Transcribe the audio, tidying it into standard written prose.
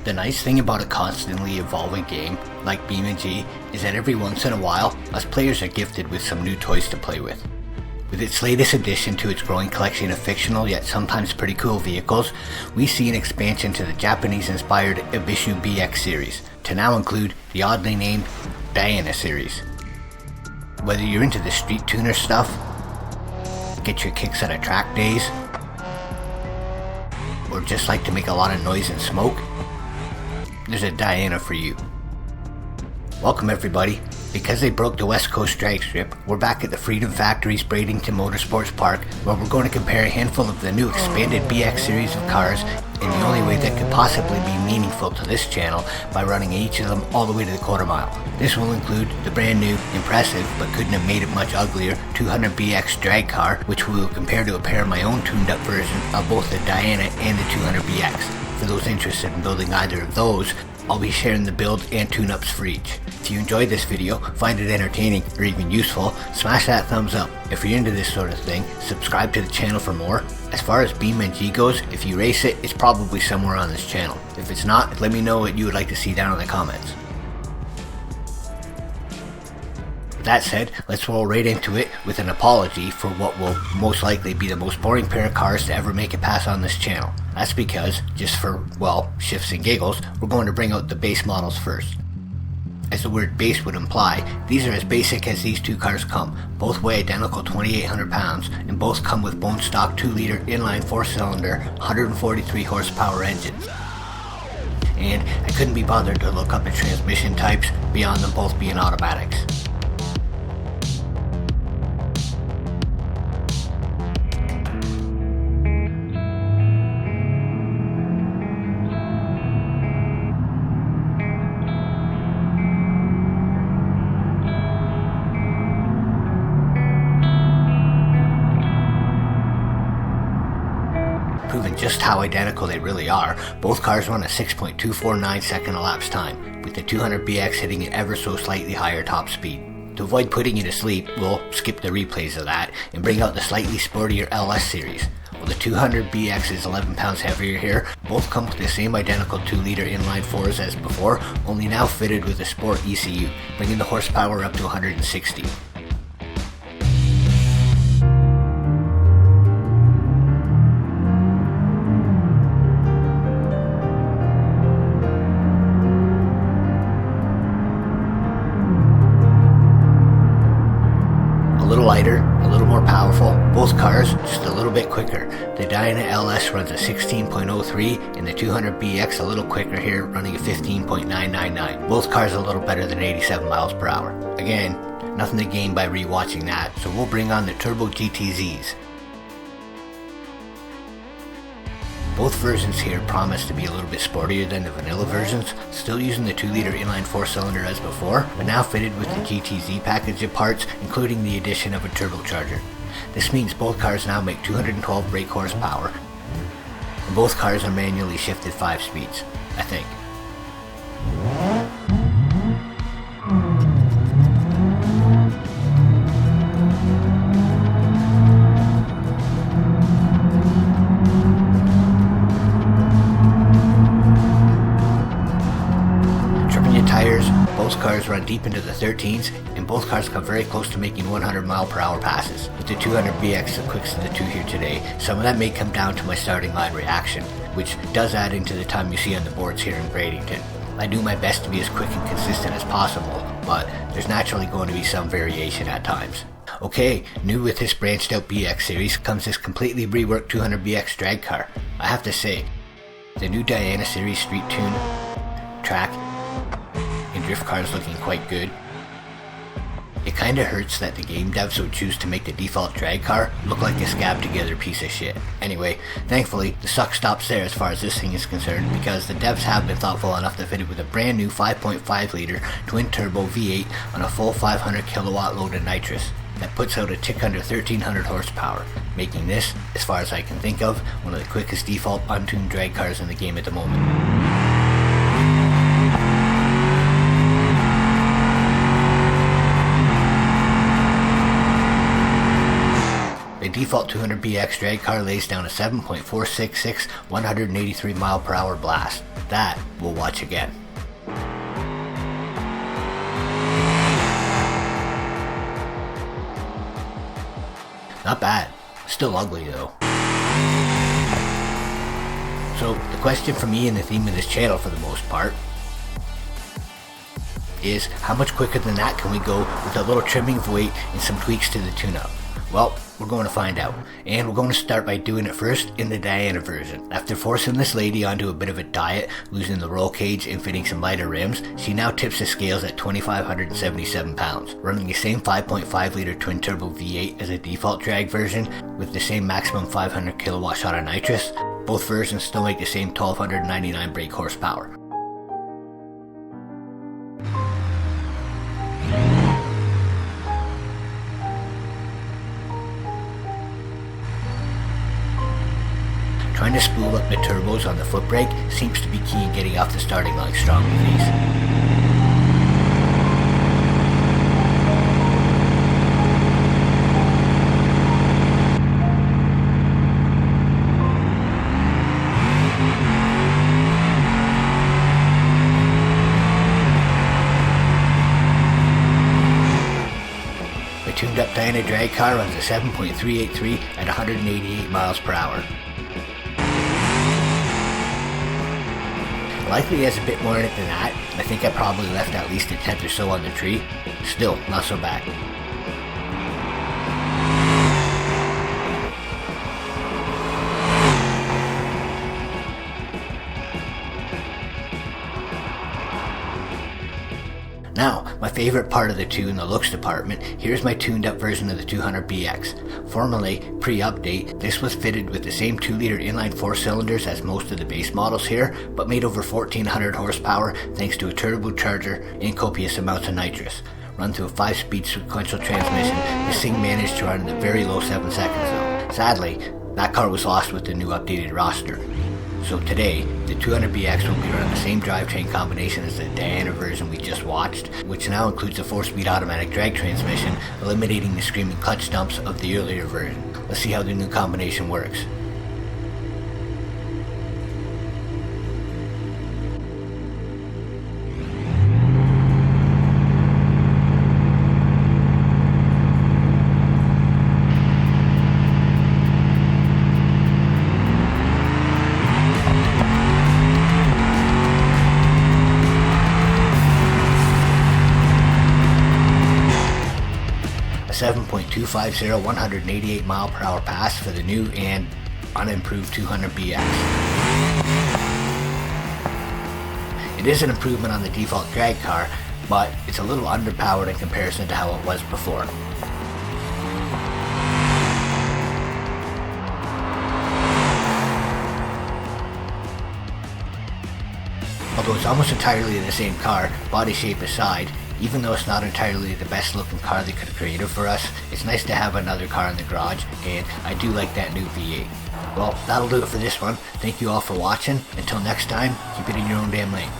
The nice thing about a constantly evolving game like BeamNG is that every once in a while, us players are gifted with some new toys to play with. With its latest addition to its growing collection of fictional yet sometimes pretty cool vehicles, we see an expansion to the Japanese-inspired Ibishu BX Series, to now include the oddly named Diana Series. Whether you're into the street tuner stuff, get your kicks out of track days, or just like to make a lot of noise and smoke, there's a Diana for you. Welcome everybody. Because they broke the West Coast drag strip, we're back at the Freedom Factory's Bradenton Motorsports Park, where we're going to compare a handful of the new expanded BX series of cars in the only way that could possibly be meaningful to this channel, by running each of them all the way to the quarter mile. This will include the brand new, impressive, but couldn't have made it much uglier 200BX drag car, which we will compare to a pair of my own tuned up version of both the Diana and the 200BX. For those interested in building either of those, I'll be sharing the build and tune-ups for each. If you enjoyed this video, find it entertaining, or even useful, smash that thumbs up. If you're into this sort of thing, subscribe to the channel for more. As far as BeamNG goes, if you race it, it's probably somewhere on this channel. If it's not, let me know what you would like to see down in the comments. That said, let's roll right into it with an apology for what will most likely be the most boring pair of cars to ever make it past on this channel. That's because, just for, well, shifts and giggles, we're going to bring out the base models first. As the word base would imply, these are as basic as these two cars come. Both weigh identical 2,800 pounds, and both come with bone stock 2-liter inline 4-cylinder, 143 horsepower engines. And I couldn't be bothered to look up the transmission types beyond them both being automatics. Proving just how identical they really are, both cars run a 6.249 second elapsed time, with the 200BX hitting an ever so slightly higher top speed. To avoid putting you to sleep, we'll skip the replays of that and bring out the slightly sportier LS series. While the 200BX is 11 pounds heavier here, both come with the same identical 2-liter inline 4s as before, only now fitted with a sport ECU, bringing the horsepower up to 160. A little lighter, a little more powerful, both cars just a little bit quicker. The Diana LS runs a 16.03 and the 200BX a little quicker here, running a 15.999. Both cars a little better than 87 miles per hour. Again, nothing to gain by rewatching that, so we'll bring on the Turbo GTZs. Both versions here promise to be a little bit sportier than the vanilla versions, still using the 2-liter inline 4-cylinder as before, but now fitted with the GTZ package of parts, including the addition of a turbocharger. This means both cars now make 212 brake horsepower, and both cars are manually shifted 5 speeds, I think. Tires, both cars run deep into the 13s, and both cars come very close to making 100 mile per hour passes. With the 200BX the quickest of the two here today, some of that may come down to my starting line reaction, which does add into the time you see on the boards here in Bradenton. I do my best to be as quick and consistent as possible, but there's naturally going to be some variation at times. Okay, new with this branched out BX series comes this completely reworked 200BX drag car. I have to say, the new Diana series street tune, track, and drift cars looking quite good. It kinda hurts that the game devs would choose to make the default drag car look like a scabbed together piece of shit. Anyway, thankfully, the suck stops there as far as this thing is concerned, because the devs have been thoughtful enough to fit it with a brand new 5.5 liter twin turbo V8 on a full 500 kilowatt load of nitrous. That puts out a tick under 1300 horsepower, making this, as far as I can think of, one of the quickest default untuned drag cars in the game at the moment. The default 200BX drag car lays down a 7.466 183 mile per hour blast. That we'll watch again. Not bad. Still ugly though. So the question for me and the theme of this channel for the most part is how much quicker than that can we go with a little trimming of weight and some tweaks to the tune-up? Well, we're going to find out, and we're going to start by doing it first in the Diana version. After forcing this lady onto a bit of a diet, losing the roll cage and fitting some lighter rims, she now tips the scales at 2,577 pounds, running the same 5.5 litre twin turbo V8 as a default drag version with the same maximum 500 kilowatt shot of nitrous. Both versions still make the same 1,299 brake horsepower. Trying to spool up the turbos on the foot brake seems to be key in getting off the starting line strong with these. The tuned up Diana drag car runs a 7.383 at 188 miles per hour. Likely has a bit more in it than that. I think I probably left at least a tenth or so on the tree. Still, not so bad. Now, my favorite part of the two in the looks department, here's my tuned up version of the 200BX. Formerly, pre-update, this was fitted with the same 2-liter inline 4 cylinders as most of the base models here, but made over 1,400 horsepower thanks to a turbocharger and copious amounts of nitrous. Run through a 5-speed sequential transmission, this thing managed to run in the very low 7 seconds though. Sadly, that car was lost with the new updated roster. So today, the 200BX will be running the same drivetrain combination as the Diana version we just watched, which now includes a 4-speed automatic drag transmission, eliminating the screaming clutch dumps of the earlier version. Let's see how the new combination works. A 7.250 188 mile per hour pass for the new and unimproved 200BX. It is an improvement on the default drag car, but it's a little underpowered in comparison to how it was before. Although it's almost entirely the same car, body shape aside, even though it's not entirely the best looking car they could have created for us, it's nice to have another car in the garage, and I do like that new V8. Well, that'll do it for this one. Thank you all for watching. Until next time, keep it in your own damn lane.